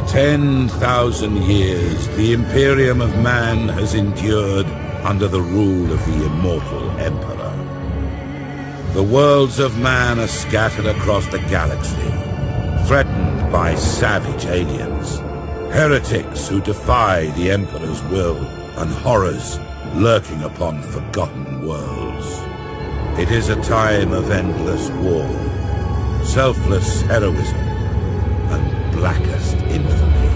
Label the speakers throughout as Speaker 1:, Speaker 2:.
Speaker 1: For 10,000 years, the Imperium of Man has endured under the rule of the immortal Emperor. The worlds of man are scattered across the galaxy, threatened by savage aliens, heretics who defy the Emperor's will, and horrors lurking upon forgotten worlds. It is a time of endless war, selfless heroism, and blackest infamy.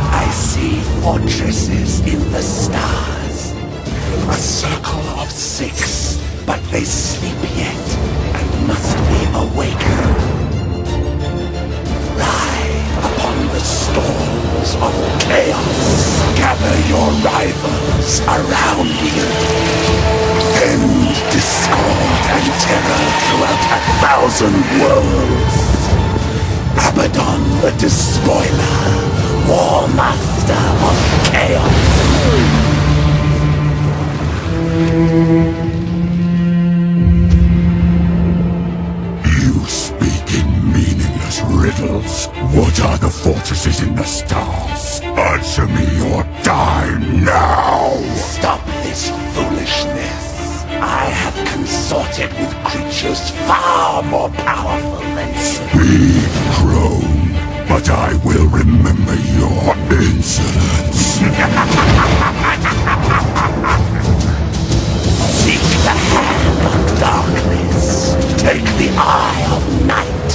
Speaker 2: I see fortresses in the stars. A circle of 6, but they sleep yet and must be awakened. Ride upon the storms of chaos. Gather your rivals around you. End discord and terror throughout 1,000 worlds. Abbadon the Despoiler, Warmaster of Chaos. You speak in meaningless riddles. What are the fortresses in the stars? Answer me or die now! Stop this foolishness. I have consorted with creatures far more powerful than you. Speak, crone, but I will remember your insolence. Seek the hand of darkness. Take the eye of night.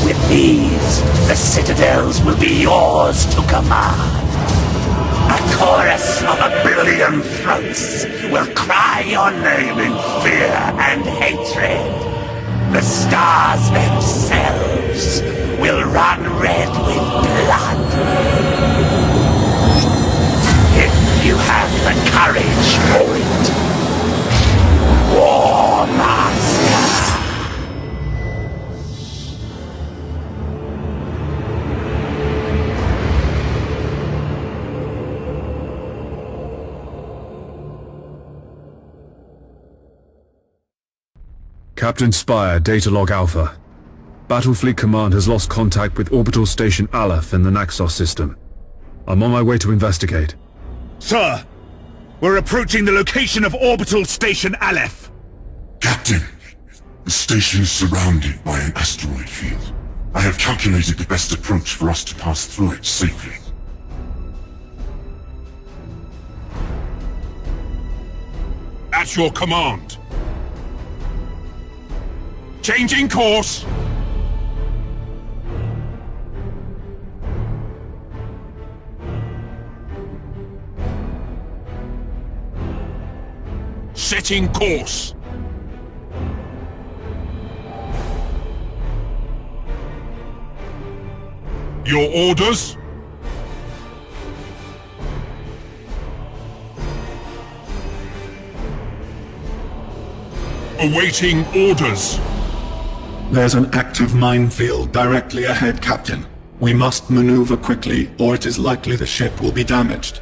Speaker 2: With these, the citadels will be yours to command. A chorus of 1,000,000,000 throats will cry your name in fear and hatred. The stars themselves will run red with blood. If you have the courage for it. Warmaster!
Speaker 3: Captain Spire, Data Log Alpha. Battlefleet Command has lost contact with Orbital Station Aleph in the Naxos system. I'm on my way to investigate.
Speaker 4: Sir! We're approaching the location of Orbital Station Aleph!
Speaker 5: Captain, the station is surrounded by an asteroid field. I have calculated the best approach for us to pass through it safely.
Speaker 4: At your command. Changing course! Setting course! Your orders? Awaiting orders.
Speaker 6: There's an active minefield directly ahead, Captain. We must maneuver quickly, or it is likely the ship will be damaged.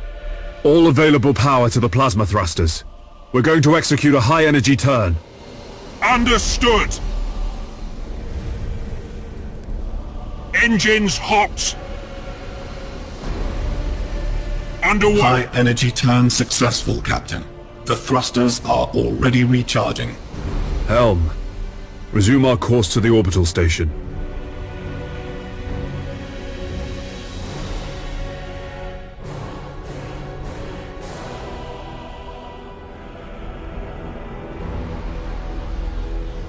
Speaker 3: All available power to the plasma thrusters. We're going to execute a high-energy turn.
Speaker 4: Understood! Engines hot! Underway!
Speaker 6: High-energy turn successful, Captain. The thrusters are already recharging.
Speaker 3: Helm, resume our course to the orbital station.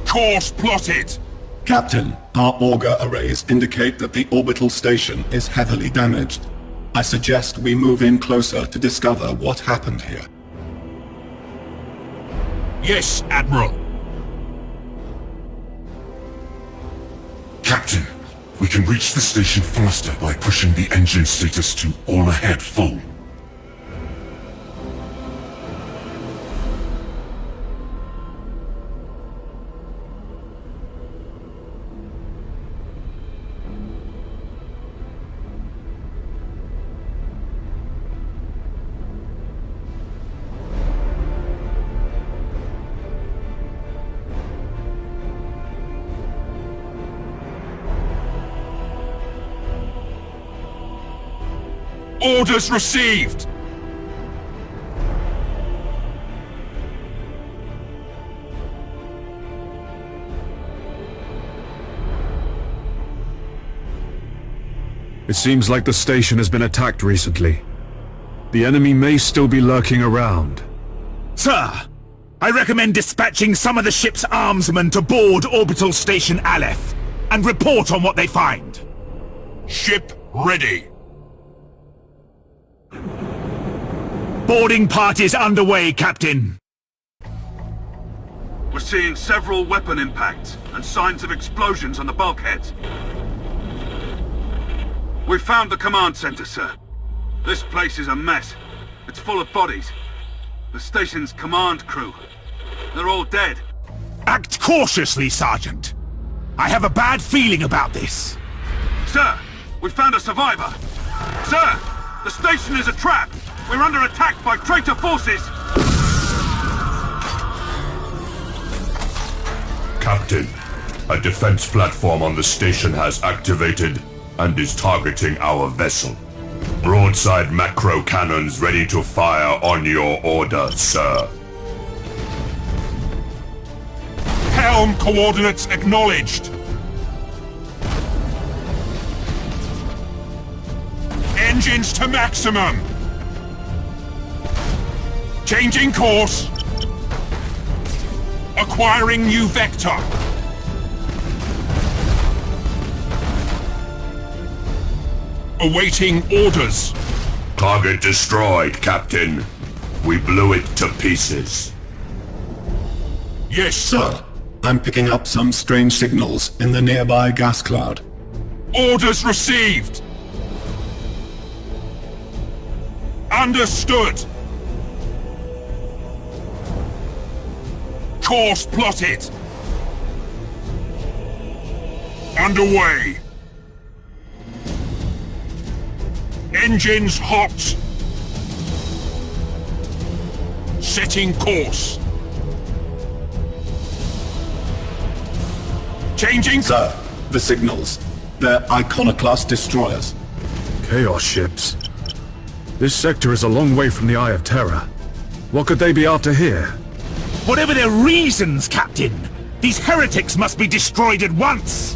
Speaker 4: Course plotted!
Speaker 6: Captain, our auger arrays indicate that the orbital station is heavily damaged. I suggest we move in closer to discover what happened here.
Speaker 4: Yes, Admiral.
Speaker 5: Captain, we can reach the station faster by pushing the engine status to all ahead full.
Speaker 4: Orders received!
Speaker 3: It seems like the station has been attacked recently. The enemy may still be lurking around.
Speaker 4: Sir, I recommend dispatching some of the ship's armsmen to board Orbital Station Aleph and report on what they find. Ship ready. Boarding parties underway, Captain.
Speaker 7: We're seeing several weapon impacts and signs of explosions on the bulkheads. We found the command center, sir. This place is a mess. It's full of bodies. The station's command crew. They're all dead.
Speaker 4: Act cautiously, Sergeant. I have a bad feeling about this.
Speaker 7: Sir, we found a survivor. Sir, the station is a trap. We're under attack by traitor forces.
Speaker 5: Captain, a defense platform on the station has activated and is targeting our vessel. Broadside macro cannons ready to fire on your order, sir.
Speaker 4: Helm coordinates acknowledged. Engines to maximum. Changing course. Acquiring new vector. Awaiting orders.
Speaker 5: Target destroyed, Captain. We blew it to pieces.
Speaker 4: Yes,
Speaker 6: Sir, I'm picking up some strange signals in the nearby gas cloud.
Speaker 4: Orders received. Understood. Course plotted. Underway. Engines hot. Setting course. Changing.
Speaker 6: Sir, the signals. They're iconoclast destroyers.
Speaker 3: Chaos ships. This sector is a long way from the Eye of Terror. What could they be after here?
Speaker 4: Whatever their reasons, Captain, these heretics must be destroyed at once.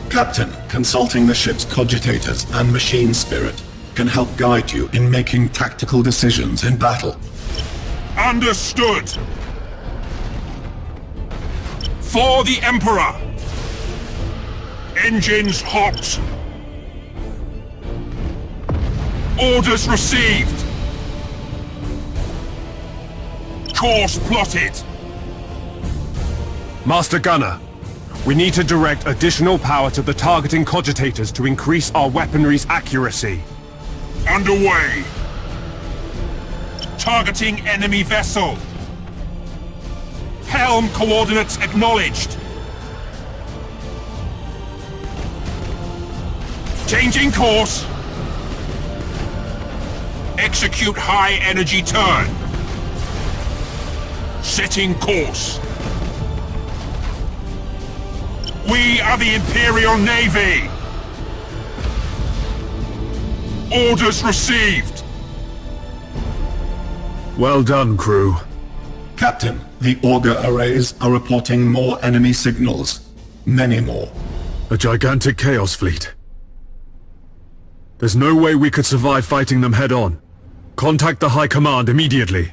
Speaker 6: Captain, consulting the ship's cogitators and machine spirit can help guide you in making tactical decisions in battle.
Speaker 4: Understood. For the Emperor. Engines hot. Orders received. Course plotted.
Speaker 8: Master Gunner, we need to direct additional power to the targeting cogitators to increase our weaponry's accuracy.
Speaker 4: Underway. Targeting enemy vessel. Helm coordinates acknowledged. Changing course. Execute high energy turn. Setting course. We are the Imperial Navy. Orders received.
Speaker 3: Well done, crew.
Speaker 6: Captain, the auger arrays are reporting more enemy signals. Many more.
Speaker 3: A gigantic chaos fleet. There's no way we could survive fighting them head-on. Contact the High Command immediately.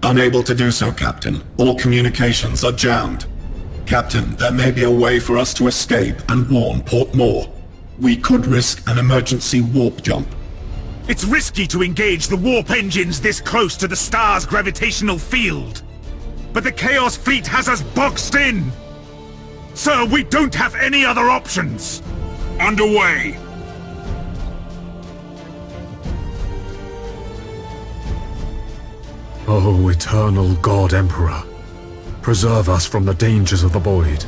Speaker 6: Unable to do so, Captain. All communications are jammed. Captain, there may be a way for us to escape and warn Port Moore. We could risk an emergency warp jump.
Speaker 4: It's risky to engage the warp engines this close to the star's gravitational field. But the Chaos Fleet has us boxed in! Sir, we don't have any other options! Underway!
Speaker 3: Oh, eternal God Emperor. Preserve us from the dangers of the void.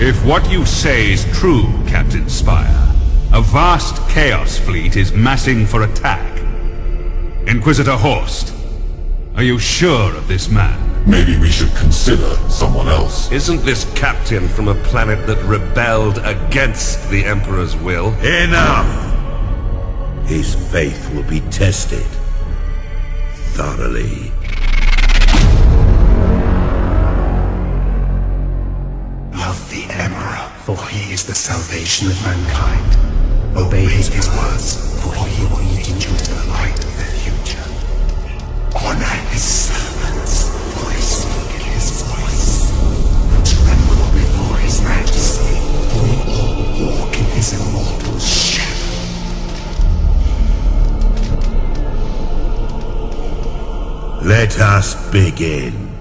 Speaker 4: If what you say is true, Captain Spire, a vast Chaos fleet is massing for attack. Inquisitor Horst, are you sure of this man?
Speaker 6: Maybe we should consider someone else.
Speaker 9: Isn't this captain from a planet that rebelled against the Emperor's will?
Speaker 1: Enough! His faith will be tested thoroughly.
Speaker 2: Love the Emperor, for he is the salvation of mankind. Obey his words, for he will lead you to the light of the future. Honor his servants, for they speak in his voice. Tremble before his majesty, for we all walk in his immortal shadow.
Speaker 1: Let us begin.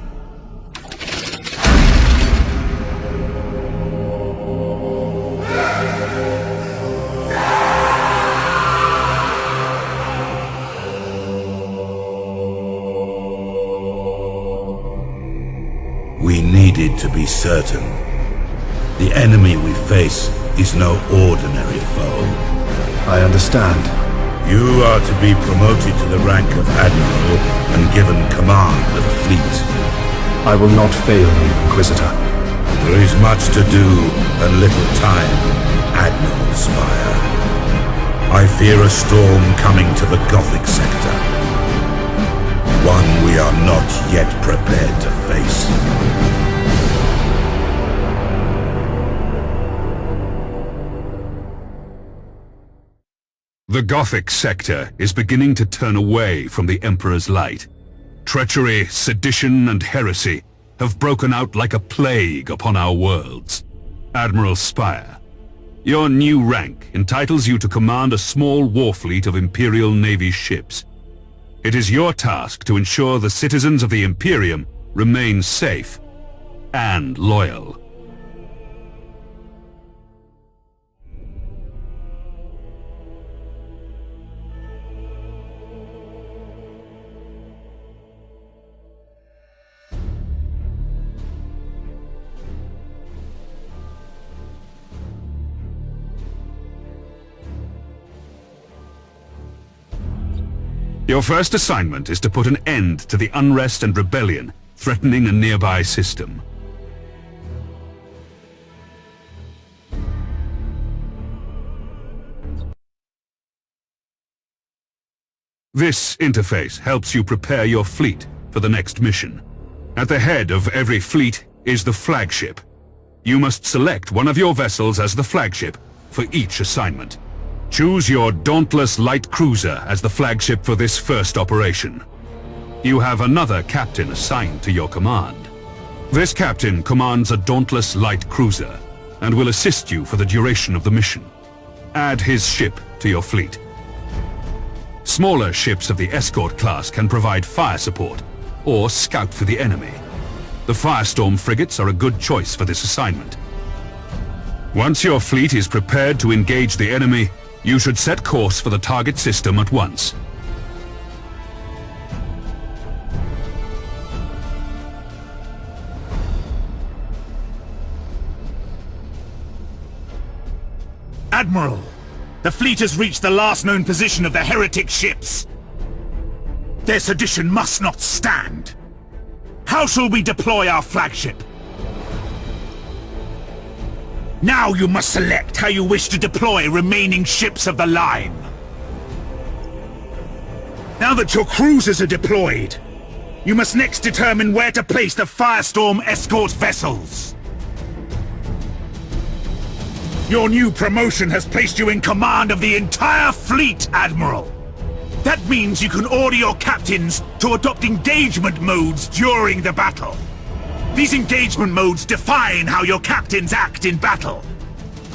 Speaker 1: We needed to be certain. The enemy we face is no ordinary foe.
Speaker 3: I understand.
Speaker 1: You are to be promoted to the rank of Admiral and given command of a fleet.
Speaker 3: I will not fail you, Inquisitor.
Speaker 1: There is much to do and little time, Admiral Spire. I fear a storm coming to the Gothic Sector. One we are not yet prepared to face.
Speaker 4: The Gothic Sector is beginning to turn away from the Emperor's light. Treachery, sedition, and heresy have broken out like a plague upon our worlds. Admiral Spire, your new rank entitles you to command a small war fleet of Imperial Navy ships. It is your task to ensure the citizens of the Imperium remain safe and loyal. Your first assignment is to put an end to the unrest and rebellion threatening a nearby system. This interface helps you prepare your fleet for the next mission. At the head of every fleet is the flagship. You must select one of your vessels as the flagship for each assignment. Choose your Dauntless Light Cruiser as the flagship for this first operation. You have another captain assigned to your command. This captain commands a Dauntless Light Cruiser and will assist you for the duration of the mission. Add his ship to your fleet. Smaller ships of the escort class can provide fire support or scout for the enemy. The Firestorm frigates are a good choice for this assignment. Once your fleet is prepared to engage the enemy, you should set course for the target system at once. Admiral, the fleet has reached the last known position of the heretic ships. Their sedition must not stand. How shall we deploy our flagship? Now you must select how you wish to deploy remaining ships of the line. Now that your cruisers are deployed, you must next determine where to place the Firestorm escort vessels. Your new promotion has placed you in command of the entire fleet, Admiral. That means you can order your captains to adopt engagement modes during the battle. These engagement modes define how your captains act in battle.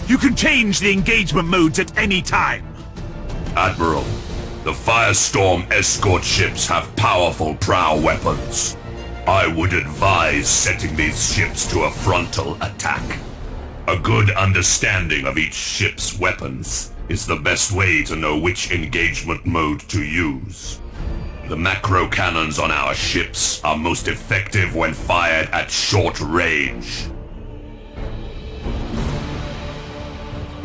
Speaker 4: You can change the engagement modes at any time.
Speaker 5: Admiral, the Firestorm escort ships have powerful prow weapons. I would advise setting these ships to a frontal attack. A good understanding of each ship's weapons is the best way to know which engagement mode to use. The macro cannons on our ships are most effective when fired at short range.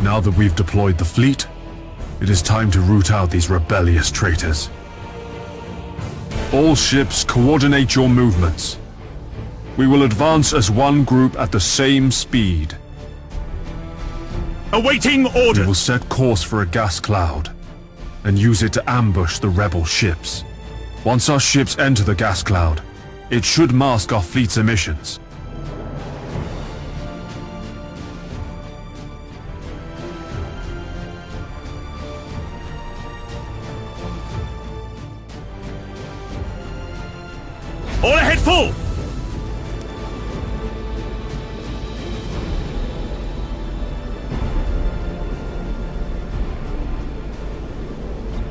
Speaker 3: Now that we've deployed the fleet, it is time to root out these rebellious traitors. All ships, coordinate your movements. We will advance as one group at the same speed.
Speaker 4: Awaiting orders!
Speaker 3: We will set course for a gas cloud, and use it to ambush the rebel ships. Once our ships enter the gas cloud, it should mask our fleet's emissions.
Speaker 4: All ahead full!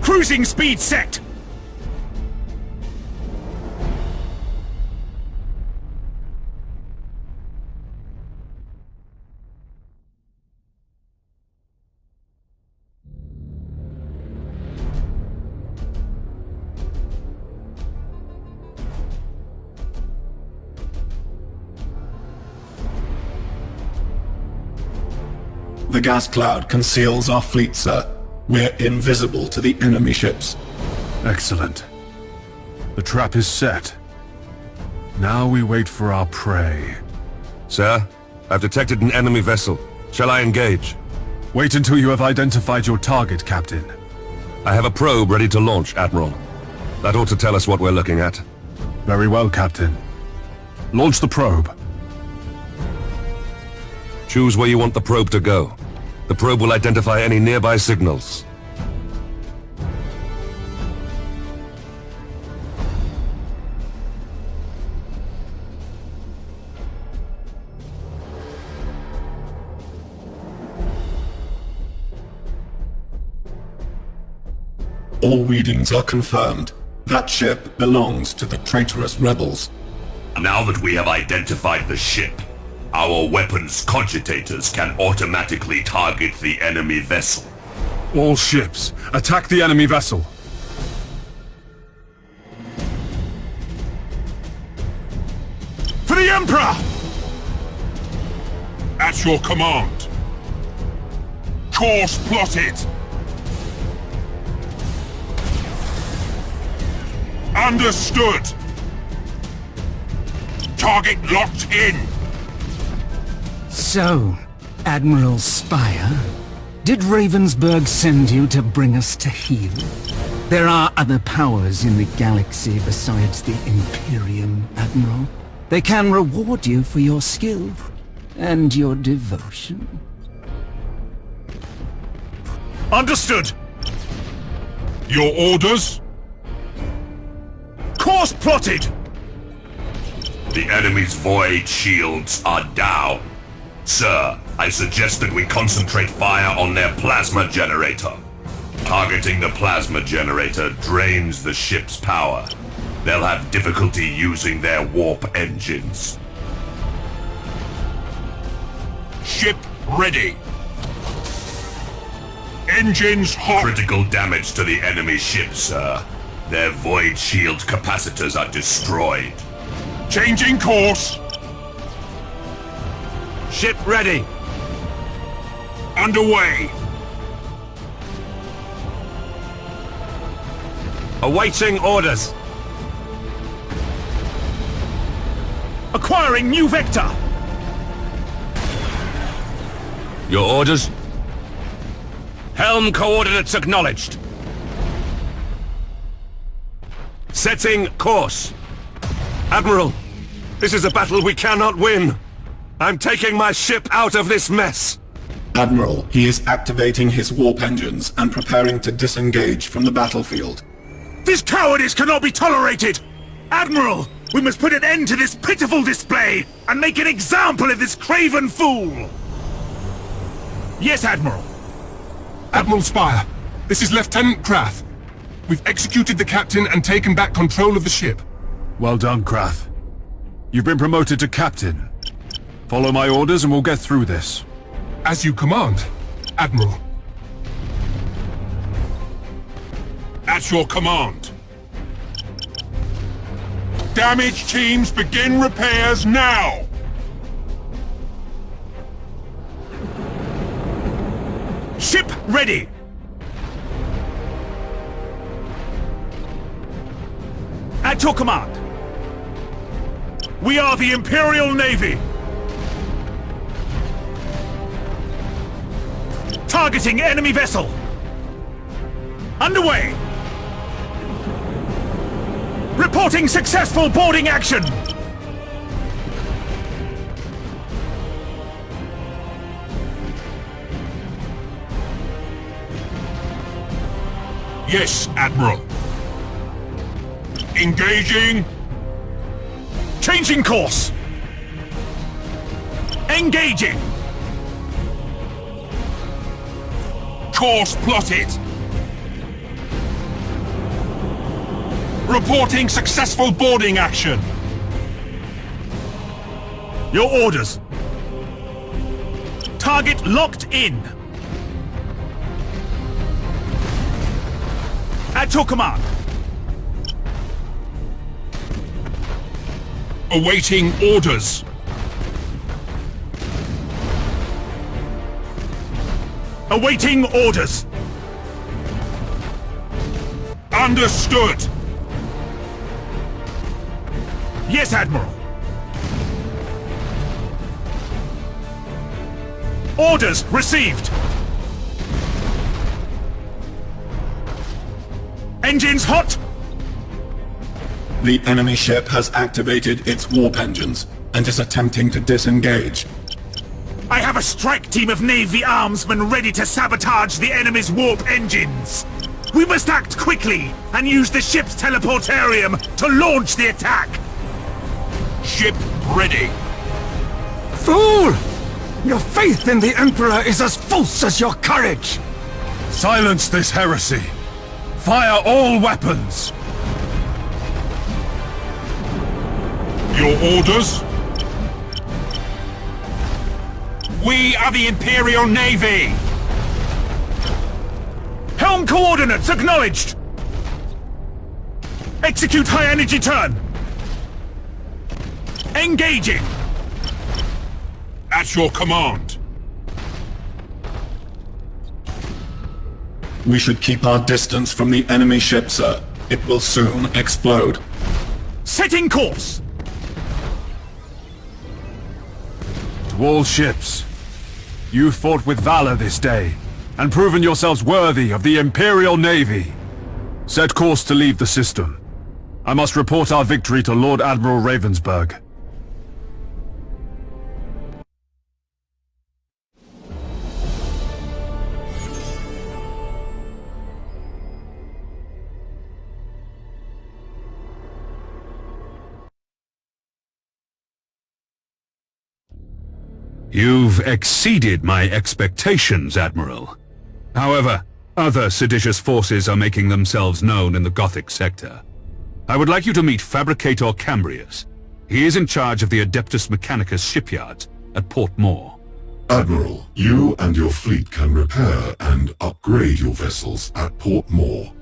Speaker 4: Cruising speed set!
Speaker 6: The gas cloud conceals our fleet, sir. We're invisible to the enemy ships.
Speaker 3: Excellent. The trap is set. Now we wait for our prey.
Speaker 9: Sir, I've detected an enemy vessel. Shall I engage?
Speaker 3: Wait until you have identified your target, Captain.
Speaker 9: I have a probe ready to launch, Admiral. That ought to tell us what we're looking at.
Speaker 3: Very well, Captain. Launch the probe.
Speaker 9: Choose where you want the probe to go. The probe will identify any nearby signals.
Speaker 6: All readings are confirmed. That ship belongs to the traitorous rebels.
Speaker 5: Now that we have identified the ship, our weapons cogitators can automatically target the enemy vessel.
Speaker 3: All ships, attack the enemy vessel.
Speaker 4: For the Emperor!
Speaker 10: At your command. Course plotted. Understood. Target locked in.
Speaker 11: So, Admiral Spire, did Ravensburg send you to bring us to heel? There are other powers in the galaxy besides the Imperium, Admiral. They can reward you for your skill and your devotion.
Speaker 4: Understood!
Speaker 10: Your orders?
Speaker 4: Course plotted!
Speaker 5: The enemy's void shields are down. Sir, I suggest that we concentrate fire on their plasma generator. Targeting the plasma generator drains the ship's power. They'll have difficulty using their warp engines.
Speaker 10: Ship ready. Engines hot.
Speaker 5: Critical damage to the enemy ship, sir. Their void shield capacitors are destroyed.
Speaker 10: Changing course.
Speaker 9: Ship ready!
Speaker 10: Underway.
Speaker 9: Awaiting orders!
Speaker 4: Acquiring new vector!
Speaker 9: Your orders? Helm coordinates acknowledged. Setting course. Admiral, this is a battle we cannot win. I'm taking my ship out of this mess.
Speaker 6: Admiral, he is activating his warp engines and preparing to disengage from the battlefield.
Speaker 4: This cowardice cannot be tolerated! Admiral, we must put an end to this pitiful display and make an example of this craven fool! Yes, Admiral.
Speaker 10: Admiral Spire, this is Lieutenant Krath. We've executed the captain and taken back control of the ship.
Speaker 3: Well done, Krath. You've been promoted to captain. Follow my orders and we'll get through this.
Speaker 10: As you command, Admiral. At your command. Damage teams begin repairs now!
Speaker 4: ready! At your command. We are the Imperial Navy. Targeting enemy vessel. Underway. Reporting successful boarding action.
Speaker 10: Yes, Admiral. Engaging.
Speaker 4: Changing course. Engaging.
Speaker 10: Course plotted. Reporting successful boarding action.
Speaker 4: Your orders. Target locked in. At your command.
Speaker 10: Awaiting orders.
Speaker 4: Awaiting orders.
Speaker 10: Understood.
Speaker 4: Yes, Admiral. Orders received. Engines hot.
Speaker 6: The enemy ship has activated its warp engines and is attempting to disengage.
Speaker 4: I have a strike team of Navy armsmen ready to sabotage the enemy's warp engines. We must act quickly and use the ship's teleportarium to launch the attack.
Speaker 10: Ship ready.
Speaker 11: Fool! Your faith in the Emperor is as false as your courage!
Speaker 9: Silence this heresy! Fire all weapons!
Speaker 10: Your orders? We are the Imperial Navy!
Speaker 4: Helm coordinates acknowledged! Execute high energy turn! Engaging!
Speaker 10: At your command.
Speaker 6: We should keep our distance from the enemy ship, sir. It will soon explode.
Speaker 4: Setting course!
Speaker 3: To all ships, you fought with valor this day, and proven yourselves worthy of the Imperial Navy. Set course to leave the system. I must report our victory to Lord Admiral Ravensburg.
Speaker 1: You've exceeded my expectations, Admiral. However, other seditious forces are making themselves known in the Gothic Sector. I would like you to meet Fabricator Cambrius. He is in charge of the Adeptus Mechanicus shipyards at Port Moore.
Speaker 12: Admiral, you and your fleet can repair and upgrade your vessels at Port Moore.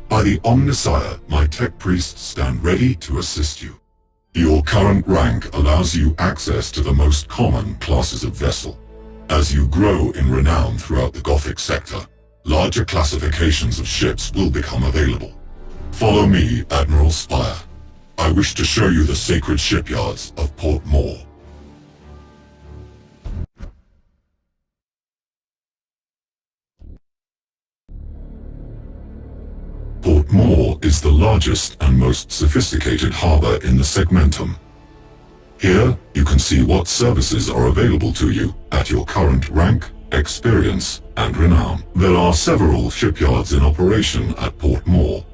Speaker 12: By the Omnissiah, my tech priests stand ready to assist you. Your current rank allows you access to the most common classes of vessel. As you grow in renown throughout the Gothic Sector, larger classifications of ships will become available. Follow me, Admiral Spire. I wish to show you the sacred shipyards of Port Moore. Port Moore is the largest and most sophisticated harbor in the Segmentum. Here, you can see what services are available to you at your current rank, experience, and renown. There are several shipyards in operation at Port Moore.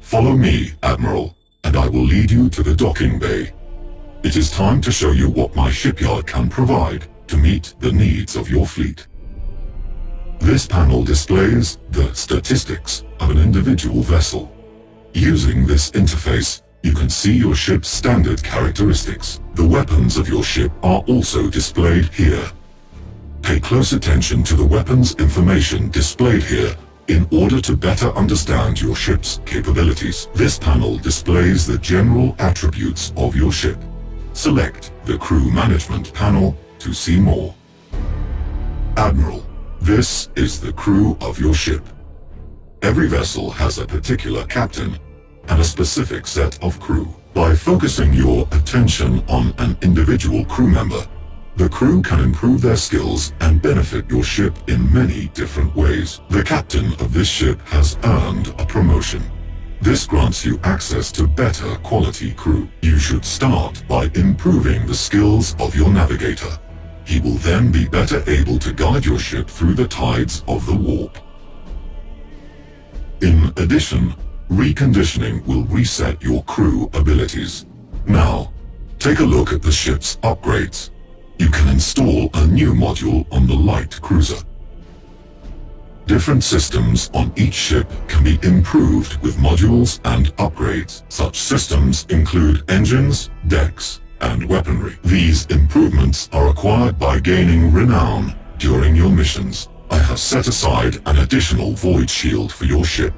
Speaker 12: Follow me, Admiral, and I will lead you to the docking bay. It is time to show you what my shipyard can provide to meet the needs of your fleet. This panel displays the statistics of an individual vessel. Using this interface, you can see your ship's standard characteristics. The weapons of your ship are also displayed here. Pay close attention to the weapons information displayed here in order to better understand your ship's capabilities. This panel displays the general attributes of your ship. Select the Crew Management panel to see more. Admiral, This is the crew of your ship. Every vessel has a particular captain and a specific set of crew. By focusing your attention on an individual crew member, the crew can improve their skills and benefit your ship in many different ways. The captain of this ship has earned a promotion. This grants you access to better quality crew. You should start by improving the skills of your navigator. He will then be better able to guide your ship through the tides of the warp. In addition, reconditioning will reset your crew abilities. Now, take a look at the ship's upgrades. You can install a new module on the light cruiser. Different systems on each ship can be improved with modules and upgrades. Such systems include engines, decks, and weaponry. These improvements are acquired by gaining renown during your missions. I have set aside an additional void shield for your ship.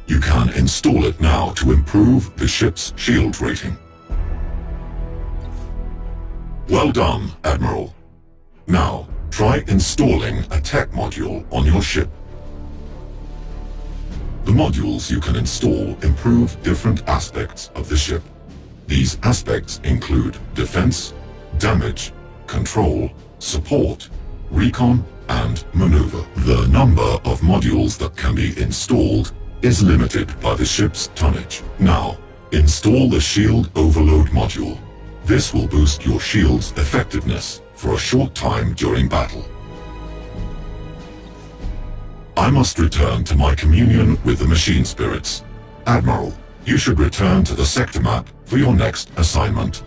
Speaker 12: You can install it now to improve the ship's shield rating. Well done, Admiral. Now, try installing a tech module on your ship. The modules you can install improve different aspects of the ship. These aspects include defense, damage, control, support, recon, and maneuver. The number of modules that can be installed is limited by the ship's tonnage. Now, install the Shield Overload module. This will boost your shield's effectiveness for a short time during battle. I must return to my communion with the machine spirits. Admiral, you should return to the sector map for your next assignment.